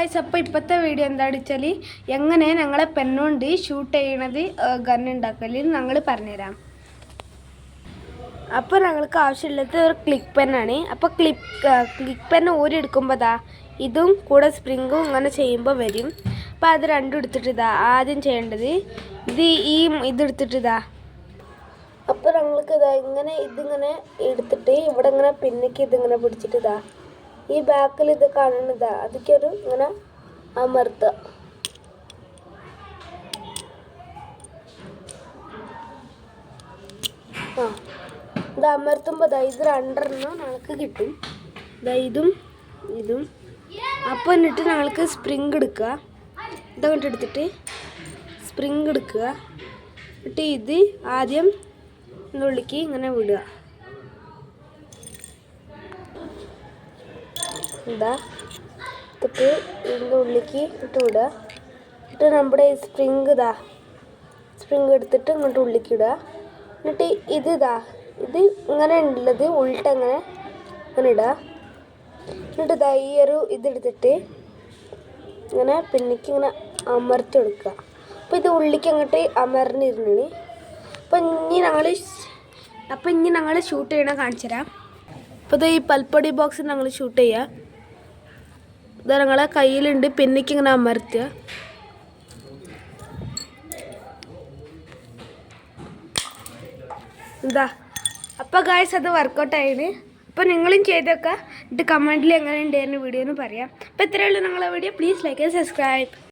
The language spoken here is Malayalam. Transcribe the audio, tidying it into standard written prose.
ഗായ്സ്, അപ്പോൾ ഇപ്പോഴത്തെ വീഡിയോ എന്താണെന്ന് വെച്ചാൽ എങ്ങനെ ഞങ്ങളെ പെണ്ണുകൊണ്ട് ഷൂട്ട് ചെയ്യണത് ഗൺ ഉണ്ടാക്കൽ ഞങ്ങൾ പറഞ്ഞുതരാം. അപ്പോൾ ഞങ്ങൾക്ക് ആവശ്യമുള്ളത് ഒരു ക്ലിക്ക് പെന്നാണ്. അപ്പോൾ ക്ലിക്ക് പെൻ ഊരെടുക്കുമ്പോൾ ഇതും കൂടെ സ്പ്രിങ്ങും ഇങ്ങനെ ചെയ്യുമ്പോൾ വരും. അപ്പോൾ അത് രണ്ടും എടുത്തിട്ട് ആദ്യം ചെയ്യേണ്ടത് ഇതെടുത്തിട്ട് അപ്പോൾ ഞങ്ങൾക്ക് ഇതിങ്ങനെ എടുത്തിട്ട് ഇവിടെ ഇങ്ങനെ പിന്നിക്ക് ഇതിങ്ങനെ പിടിച്ചിട്ട് ഈ ബാക്കിൽ ഇത് കാണുന്നത് അതൊക്കെയൊരു ഇങ്ങനെ അമർത്തുക. ഇത് അമർത്തുമ്പോൾ ഇത് രണ്ടെണ്ണം ഞങ്ങൾക്ക് കിട്ടും. ഇതും ഇതും. അപ്പോൾ എന്നിട്ട് ഞങ്ങൾക്ക് സ്പ്രിങ് എടുക്കുക. ഇതങ്ങോട്ട് എടുത്തിട്ട് സ്പ്രിങ് എടുക്കുക. എന്നിട്ട് ഇത് ആദ്യം ഉള്ളിലേക്ക് ഇങ്ങനെ വിടുക. എന്നിട്ട് ഇതിൻ്റെ ഉള്ളിലേക്ക് ഇട്ട് വിടുക. എന്നിട്ട് നമ്മുടെ സ്പ്രിങ് എടുത്തിട്ട് ഇങ്ങോട്ട് ഉള്ളിലേക്ക് ഇടുക. എന്നിട്ട് ഇത് ഇങ്ങനെ ഉള്ളത് ഉൾട്ടങ്ങനെ ഇടുക. എന്നിട്ട് ഈ ഒരു ഇതെടുത്തിട്ട് ഇങ്ങനെ പിന്നിക്ക് ഇങ്ങനെ അമർത്തി കൊടുക്കുക. അപ്പോൾ ഇത് ഉള്ളിലേക്ക് അങ്ങോട്ട് അമർന്നിരുന്നാണ്. അപ്പോൾ ഇനി ഞങ്ങൾ ഷൂട്ട് ചെയ്യണ കാണിച്ചു തരാം. അപ്പോൾ ഇത് ഈ പൽപ്പൊടി ബോക്സ് ഞങ്ങൾ ഷൂട്ട് ചെയ്യുക. ഇത് ഞങ്ങളെ കയ്യിലുണ്ട്, പിന്നിക്ക് ഇങ്ങനെ അമർത്തുക. അപ്പോൾ ഗായ്സ് അത് വർക്കൗട്ട് ആയിന്. അപ്പോൾ നിങ്ങളും ചെയ്തൊക്കെ എന്നിട്ട് കമൻറ്റിൽ എങ്ങനെ ഉണ്ടായിരുന്നു വീഡിയോ എന്ന് പറയാം. അപ്പോൾ ഇത്രയേ ഉള്ളൂ ഞങ്ങളെ video. Please like and subscribe.